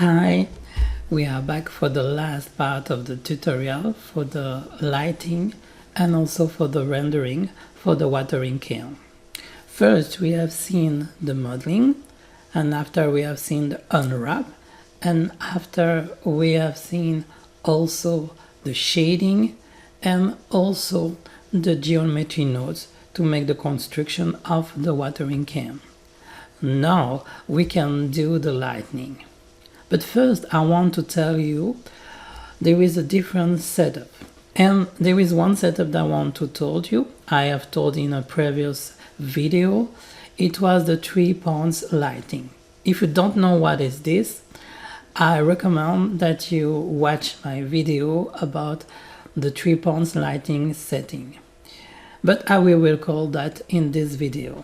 Hi, we are back for the last part of the tutorial for the lighting and also for the rendering for the watering can. First we have seen the modeling, and after we have seen the unwrap, and after we have seen also the shading and also the geometry nodes to make the construction of the watering can. Now we can do the lighting. But first I want to tell you there is a different setup. And there is one setup that I want to tell you. I have told in a previous video. It was the 3 points lighting. If you don't know what is this, I recommend that you watch my video about the 3 points lighting setting. But I will call that in this video.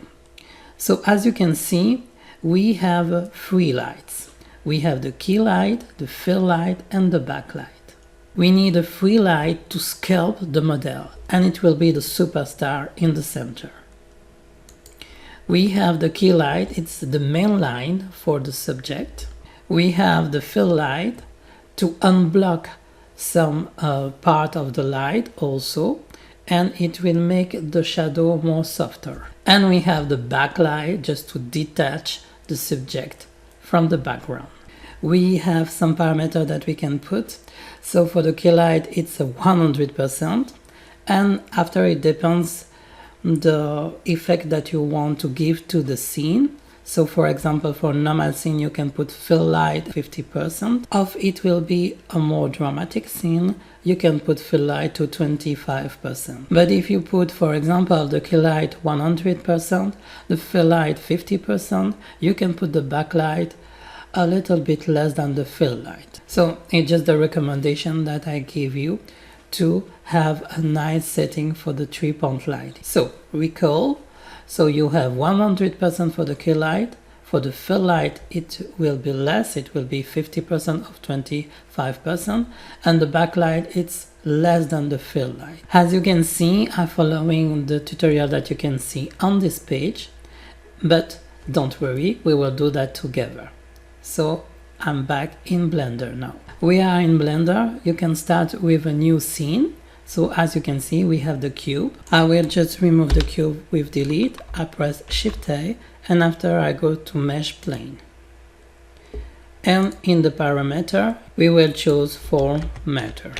So as you can see, we have 3 lights. We have the key light, the fill light and the backlight. We need a 3 light to sculpt the model, and it will be the superstar in the center. We have the key light, it's the main line for the subject. We have the fill light to unblock some part of the light also, and it will make the shadow more softer. And we have the backlight just to detach the subject from the background. We have some parameter that we can put. So for the key light it's a 100%, and after it depends the effect that you want to give to the scene. So for example, for normal scene you can put fill light 50%. If it will be a more dramatic scene, you can put fill light to 25%. But if you put, for example, the key light 100%, the fill light 50%, you can put the backlight a little bit less than the fill light. So it's just the recommendation that I give you to have a nice setting for the 3-point light. So recall, so you have 100% for the key light. For the fill light it will be less, it will be 50% of 25%, and the backlight it's less than the fill light. As you can see, I'm following the tutorial that you can see on this page, but don't worry, we will do that together. So I'm back in Blender now. We are in Blender. You can start with a new scene. So as you can see, we have the cube. I will just remove the cube with delete. I press Shift A, and after I go to mesh plane. And in the parameter, we will choose form matter.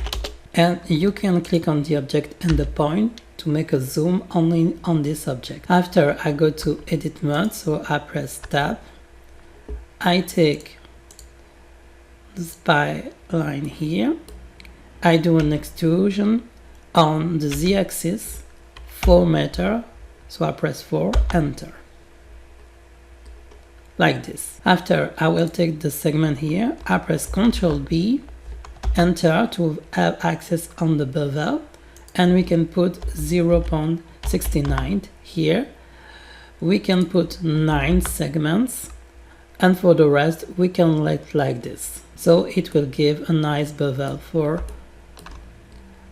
And you can click on the object and the point to make a zoom only on this object. After I go to edit mode, so I press tab. I take the spy line here, I do an extrusion on the z-axis 4 meter, so I press 4, enter, like this. After I will take the segment here, I press Ctrl B, enter to have access on the bevel, and we can put 0.69 here. We can put 9 segments. And for the rest we can let like this, so it will give a nice bevel for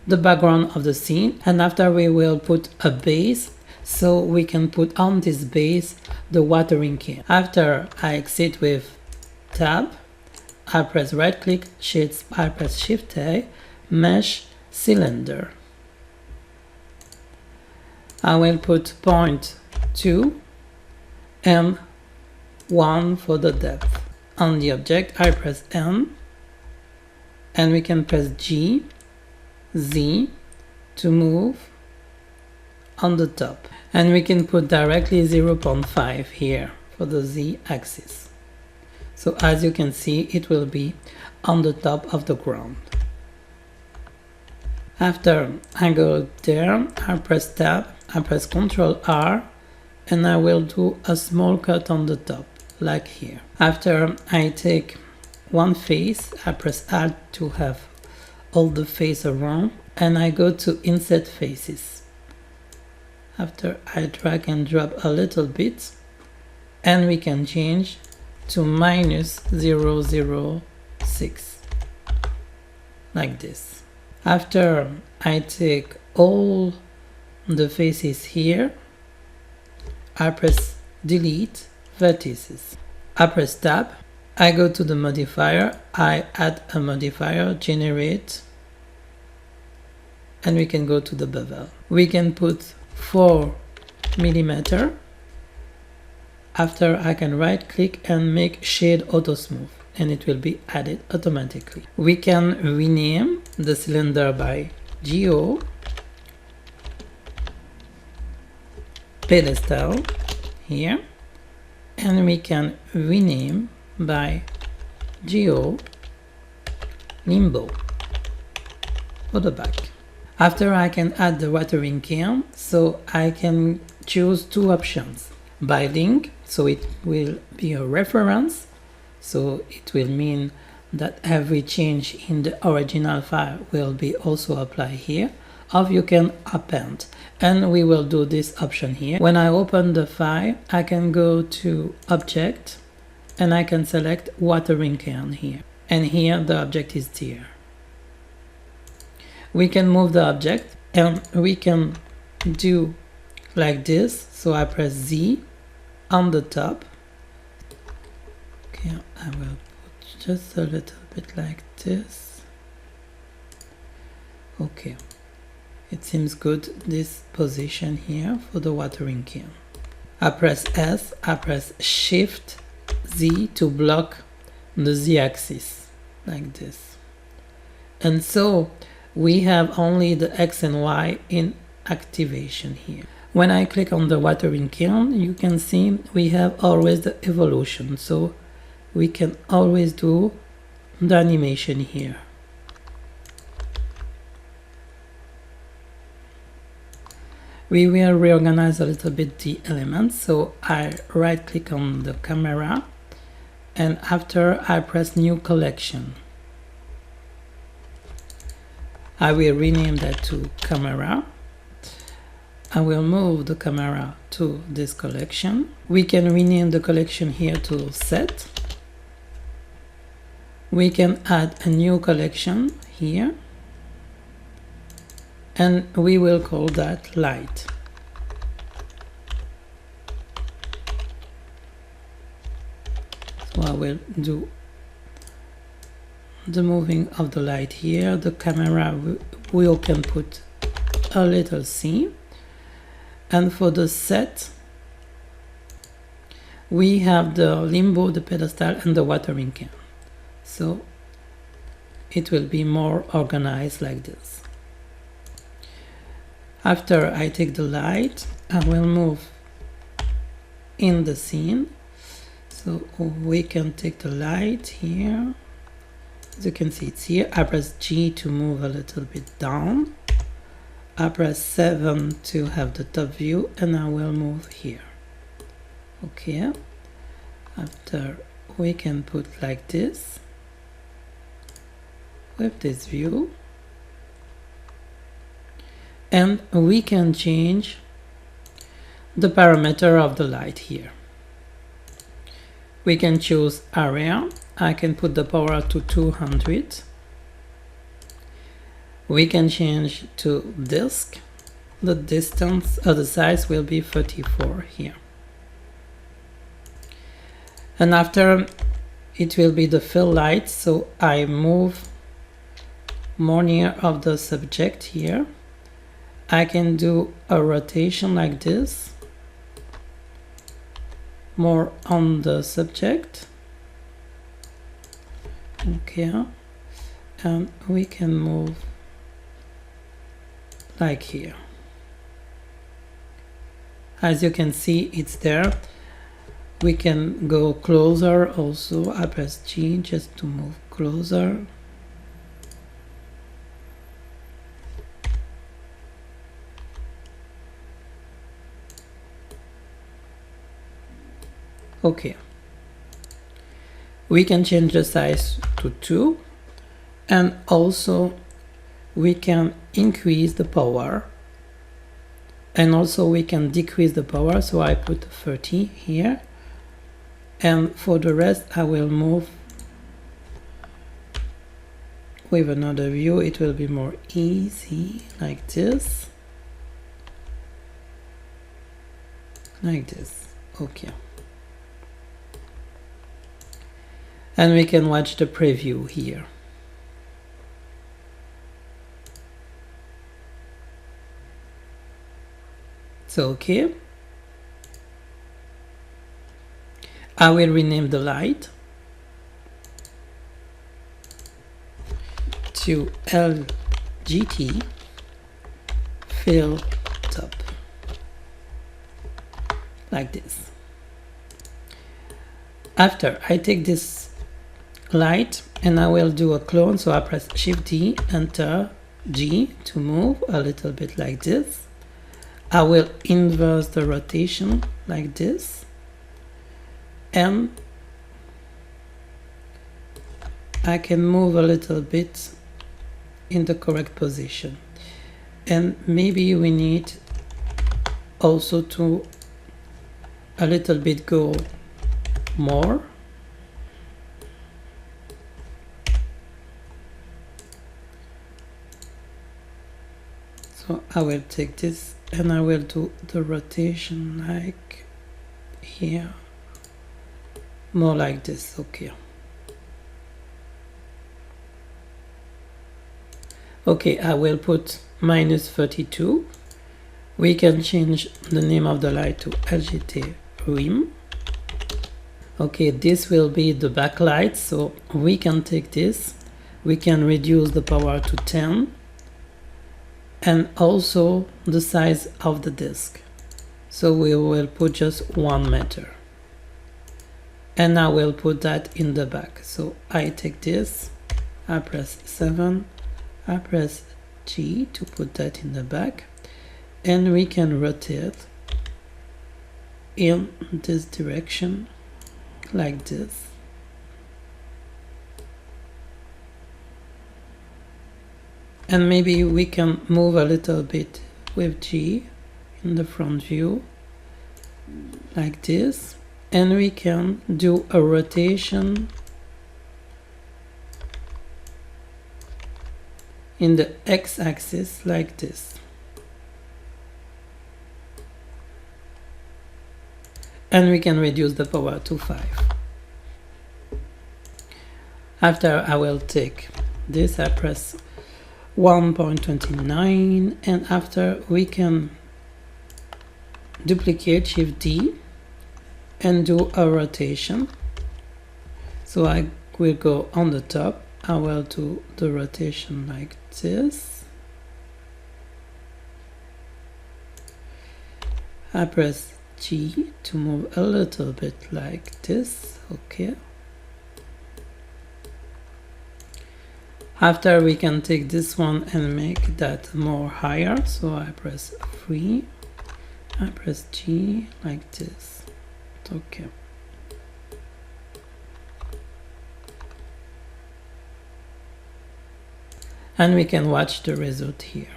the background of the scene. And after we will put a base, so we can put on this base the watering can. After I exit with tab, I press right click, I press Shift A, mesh cylinder. I will put 0.2 and 1 for the depth. On the object I press M, and we can press G, Z to move on the top, and we can put directly 0.5 here for the Z axis. So as you can see, it will be on the top of the ground. After I go there, I press tab, I press Ctrl R, and I will do a small cut on the top, like here. After I take one face, I press Alt to have all the face around, and I go to Insert Faces. After I drag and drop a little bit, and we can change to -0.06, like this. After I take all the faces here, I press delete vertices. I press tab, I go to the modifier, I add a modifier, generate, and we can go to the bevel. We can put 4 millimeter. After, I can right click and make shade auto smooth, and it will be added automatically. We can rename the cylinder by geo pedestal here, and we can rename by geo limbo for the back. After, I can add the watering can, so I can choose 2 options. By link, so it will be a reference, so it will mean that every change in the original file will be also applied here, or you can append, and we will do this option here. When I open the file, I can go to object and I can select watering can here, and here the object is there. We can move the object and we can do like this, so I press Z on the top. Okay, I will put just a little bit like this. Okay, it seems good, this position here for the watering can. I press S, I press Shift Z to block the Z axis like this. And so we have only the X and Y in activation here. When I click on the watering can, you can see we have always the evolution, so we can always do the animation here. We will reorganize a little bit the elements, so I right click on the camera, and after I press new collection. I will rename that to camera. I will move the camera to this collection. We can rename the collection here to set. We can add a new collection here, and we will call that light. So I will do the moving of the light here. The camera we can put a little C, and for the set we have the limbo, the pedestal, and the watering can, so it will be more organized like this. After I take the light, I will move in the scene, so we can take the light here. As you can see, it's here. I press G to move a little bit down. I press 7 to have the top view, and I will move here. Okay. After, we can put like this with this view, and we can change the parameter of the light here. We can choose area. I can put the power to 200. We can change to disk. The distance or the size will be 34 here. And after, it will be the fill light, so I move more near of the subject here. I can do a rotation like this, more on the subject. Okay, and we can move like here. As you can see, it's there. We can go closer also. I press G just to move closer. Okay. We can change the size to 2, and also we can increase the power, and also we can decrease the power, so I put 30 here, and for the rest I will move with another view. It will be more easy like this, like this. Okay. And we can watch the preview here. So, okay. I will rename the light to LGT fill top, like this. After I take this light and I will do a clone, so I press Shift D, Enter G to move a little bit like this. I will inverse the rotation like this, and I can move a little bit in the correct position. And maybe we need also to a little bit go more. So I will take this and I will do the rotation like here, more like this. Okay. Okay, I will put -32. We can change the name of the light to LGT rim. Okay, this will be the backlight, so we can take this, we can reduce the power to 10, and also the size of the disc. So we will put just 1 meter. And I will put that in the back. So I take this, I press 7, I press G to put that in the back, and we can rotate in this direction like this. And maybe we can move a little bit with G in the front view like this, and we can do a rotation in the x-axis like this. And we can reduce the power to 5. After I will take this, I press 1.29, and after we can duplicate Shift D and do a rotation. So I will go on the top, I will do the rotation like this. I press G to move a little bit like this. Okay. After we can take this one and make that more higher. So I press 3, I press G like this. Okay. And we can watch the result here.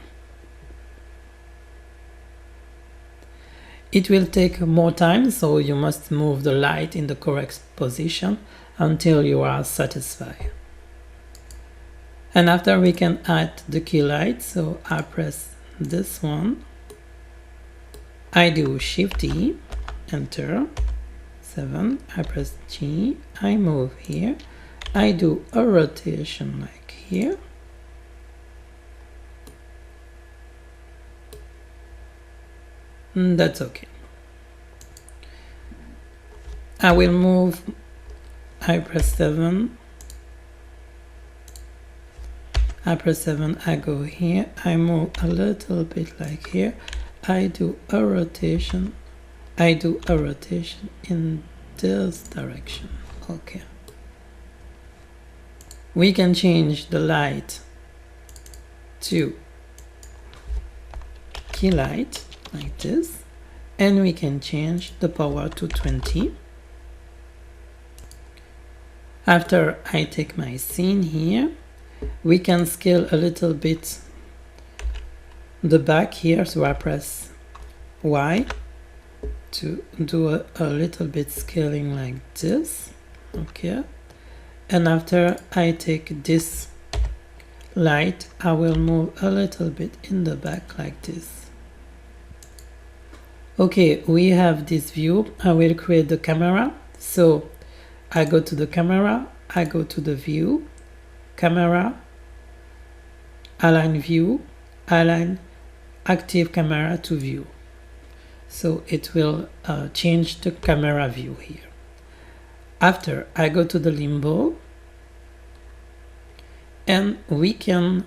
It will take more time, so you must move the light in the correct position until you are satisfied. And after we can add the key light, so I press this one, I do Shift D, Enter, 7, I press G, I move here, I do a rotation like here, that's okay. I will move, I press 7, I press 7, I go here, I move a little bit like here, I do a rotation in this direction. Okay. We can change the light to key light like this, and we can change the power to 20. After I take my scene here, we can scale a little bit the back here, so I press Y to do a little bit scaling like this. Okay. And after I take this light, I will move a little bit in the back like this. Okay, we have this view. I will create the camera. So I go to the camera, I go to the view, camera, align view, align active camera to view. So it will change the camera view here. After, I go to the limbo, and we can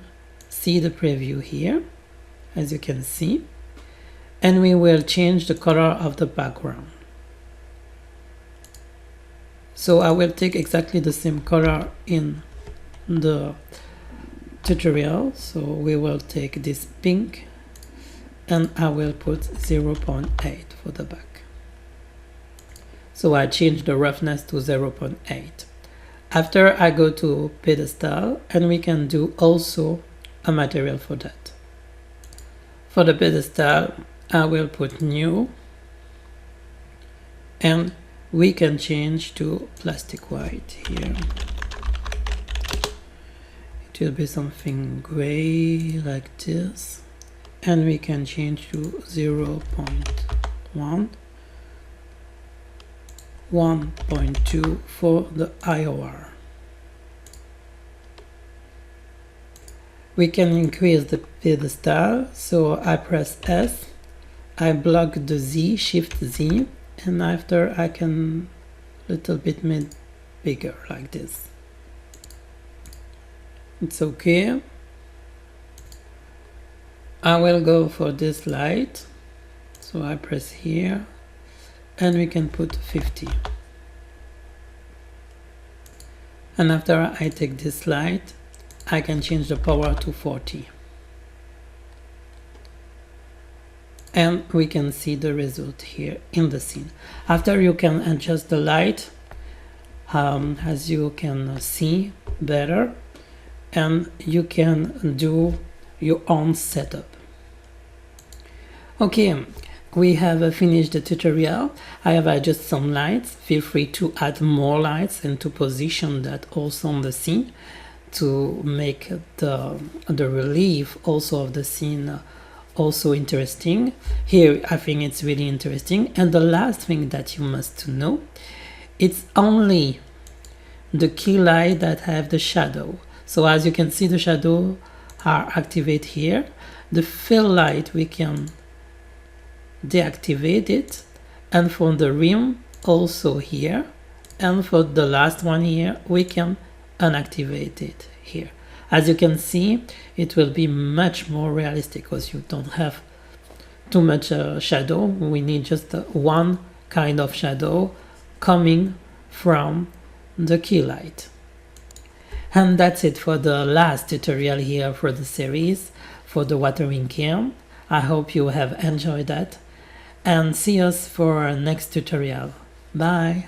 see the preview here, as you can see, and we will change the color of the background. So I will take exactly the same color in the tutorial. So we will take this pink, and I will put 0.8 for the back. So I change the roughness to 0.8. After, I go to pedestal, and we can do also a material for that. For the pedestal, I will put new, and we can change to plastic white here. It will be something gray like this, and we can change to 0.1, 1.2 for the IOR. We can increase the pedestal, so I press S, I block the Z, Shift Z, and after I can little bit make bigger like this. It's okay. I will go for this light, so I press here, and we can put 50. And after I take this light, I can change the power to 40. And we can see the result here in the scene. After, you can adjust the light as you can see better, and you can do your own setup. Okay, we have finished the tutorial. I have adjusted some lights. Feel free to add more lights and to position that also on the scene to make the relief also of the scene also interesting. Here I think it's really interesting. And the last thing that you must know, it's only the key light that have the shadow. So as you can see, the shadow are activated here. The fill light, we can deactivate it, and for the rim also here, and for the last one here we can unactivate it here. As you can see, it will be much more realistic because you don't have too much shadow. We need just one kind of shadow coming from the key light. And that's it for the last tutorial here for the series for the watering can. I hope you have enjoyed that, and see us for our next tutorial. Bye.